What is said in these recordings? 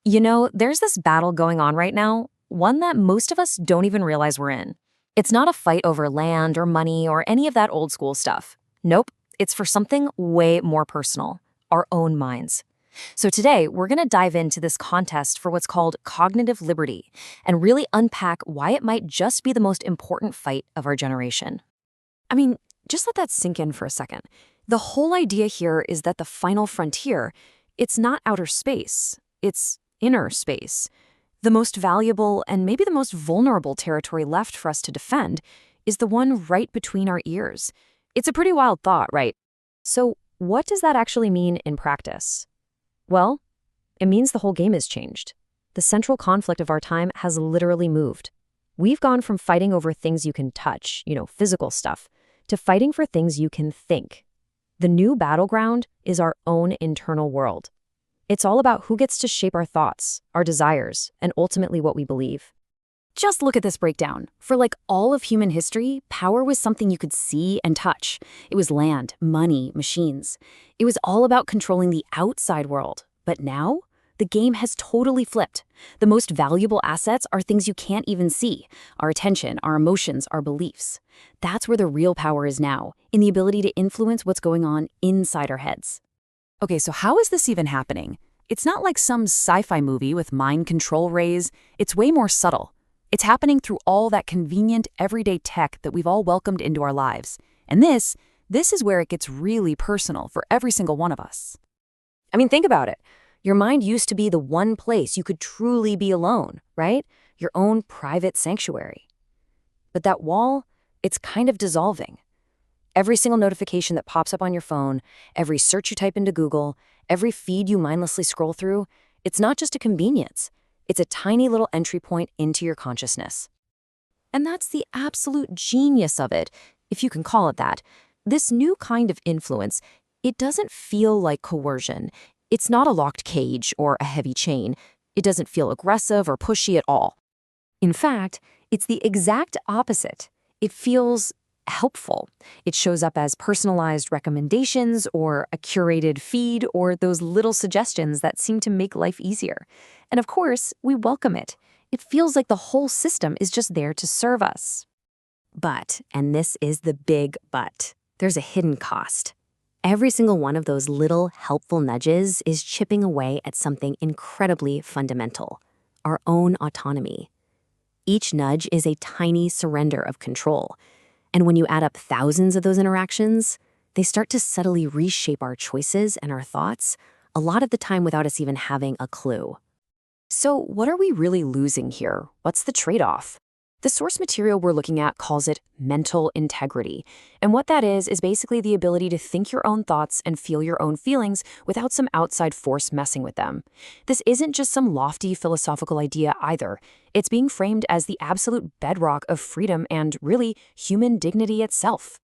There's this battle going on right now, one that most of us don't even realize we're in. It's not a fight over land or money or any of that old school stuff. Nope, it's for something way more personal, our own minds. So today, we're going to dive into this contest for what's called cognitive liberty and really unpack why it might just be the most important fight of our generation. I mean, just let that sink in for a second. The whole idea here is that the final frontier, it's not outer space, it's inner space. The most valuable and maybe the most vulnerable territory left for us to defend is the one right between our ears. It's a pretty wild thought, right? So what does that actually mean in practice? Well, it means the whole game has changed. The central conflict of our time has literally moved. We've gone from fighting over things you can touch, physical stuff, to fighting for things you can think. The new battleground is our own internal world. It's all about who gets to shape our thoughts, our desires, and ultimately what we believe. Just look at this breakdown. For all of human history, power was something you could see and touch. It was land, money, machines. It was all about controlling the outside world. But now, the game has totally flipped. The most valuable assets are things you can't even see. Our attention, our emotions, our beliefs. That's where the real power is now, in the ability to influence what's going on inside our heads. Okay, so how is this even happening? It's not like some sci-fi movie with mind control rays. It's way more subtle. It's happening through all that convenient, everyday tech that we've all welcomed into our lives. And this is where it gets really personal for every single one of us. I mean, think about it. Your mind used to be the one place you could truly be alone, right? Your own private sanctuary. But that wall, it's kind of dissolving. Every single notification that pops up on your phone, every search you type into Google, every feed you mindlessly scroll through, it's not just a convenience. It's a tiny little entry point into your consciousness. And that's the absolute genius of it, if you can call it that. This new kind of influence, it doesn't feel like coercion. It's not a locked cage or a heavy chain. It doesn't feel aggressive or pushy at all. In fact, it's the exact opposite. It feels helpful. It shows up as personalized recommendations or a curated feed or those little suggestions that seem to make life easier. And of course, we welcome it. It feels like the whole system is just there to serve us. But, and this is the big but, there's a hidden cost. Every single one of those little helpful nudges is chipping away at something incredibly fundamental, our own autonomy. Each nudge is a tiny surrender of control. And when you add up thousands of those interactions, they start to subtly reshape our choices and our thoughts, a lot of the time without us even having a clue. So what are we really losing here? What's the trade-off? The source material we're looking at calls it mental integrity. And what that is basically the ability to think your own thoughts and feel your own feelings without some outside force messing with them. This isn't just some lofty philosophical idea either. It's being framed as the absolute bedrock of freedom and, really, human dignity itself.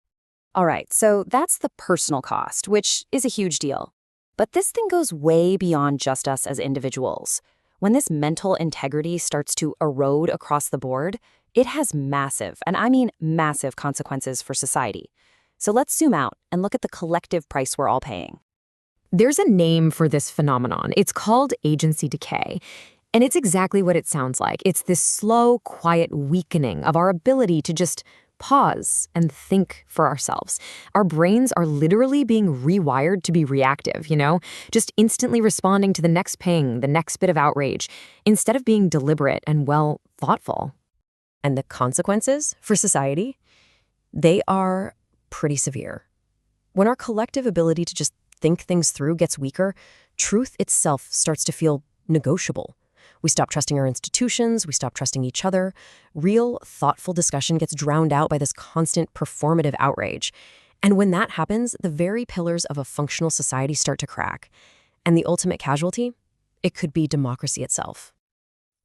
All right, so that's the personal cost, which is a huge deal. But this thing goes way beyond just us as individuals. When this mental integrity starts to erode across the board, it has massive, and I mean massive, consequences for society. So let's zoom out and look at the collective price we're all paying. There's a name for this phenomenon. It's called agency decay. And it's exactly what it sounds like. It's this slow, quiet weakening of our ability to just pause and think for ourselves. Our brains are literally being rewired to be reactive, just instantly responding to the next ping, the next bit of outrage, instead of being deliberate and, thoughtful. And the consequences for society? They are pretty severe. When our collective ability to just think things through gets weaker, truth itself starts to feel negotiable. We stop trusting our institutions, we stop trusting each other. Real, thoughtful discussion gets drowned out by this constant performative outrage. And when that happens, the very pillars of a functional society start to crack. And the ultimate casualty? It could be democracy itself.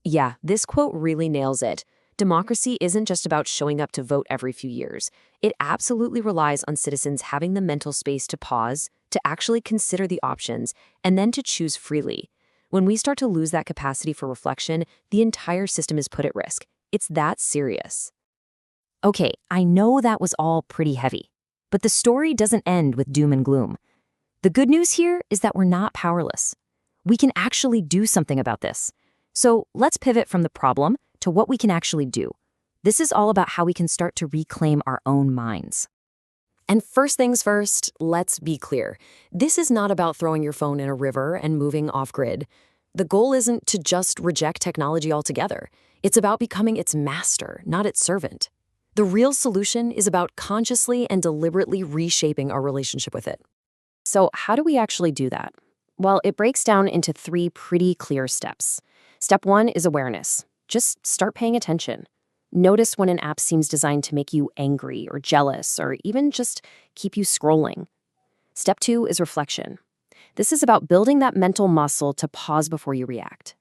Yeah, this quote really nails it. Democracy isn't just about showing up to vote every few years. It absolutely relies on citizens having the mental space to pause, to actually consider the options, and then to choose freely. When we start to lose that capacity for reflection, the entire system is put at risk. It's that serious. Okay, I know that was all pretty heavy, but the story doesn't end with doom and gloom. The good news here is that we're not powerless. We can actually do something about this. So let's pivot from the problem to what we can actually do. This is all about how we can start to reclaim our own minds. And first things first, let's be clear. This is not about throwing your phone in a river and moving off-grid. The goal isn't to just reject technology altogether. It's about becoming its master, not its servant. The real solution is about consciously and deliberately reshaping our relationship with it. So how do we actually do that? Well, it breaks down into 3 pretty clear steps. Step 1 is awareness. Just start paying attention. Notice when an app seems designed to make you angry or jealous or even just keep you scrolling. Step 2 is reflection. This is about building that mental muscle to pause before you react.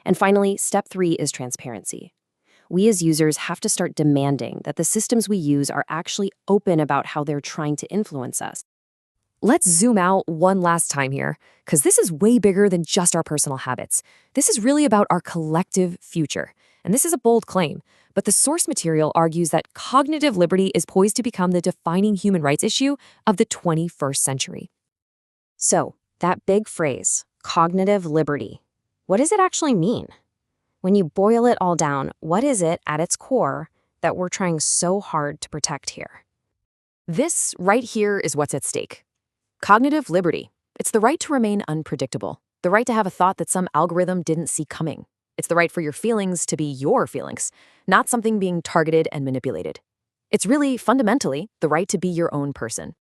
And finally, step 3 is transparency. We as users have to start demanding that the systems we use are actually open about how they're trying to influence us. Let's zoom out one last time here, because this is way bigger than just our personal habits. This is really about our collective future. And this is a bold claim, but the source material argues that cognitive liberty is poised to become the defining human rights issue of the 21st century. So, that big phrase, cognitive liberty, what does it actually mean? When you boil it all down, what is it at its core that we're trying so hard to protect here? This right here is what's at stake. Cognitive liberty. It's the right to remain unpredictable, the right to have a thought that some algorithm didn't see coming. It's the right for your feelings to be your feelings, not something being targeted and manipulated. It's really, fundamentally, the right to be your own person.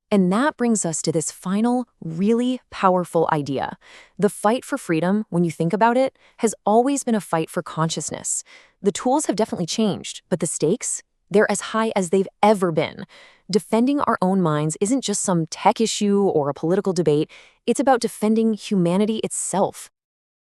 And that brings us to this final, really powerful idea. The fight for freedom, when you think about it, has always been a fight for consciousness. The tools have definitely changed, but the stakes, they're as high as they've ever been. Defending our own minds isn't just some tech issue or a political debate. It's about defending humanity itself.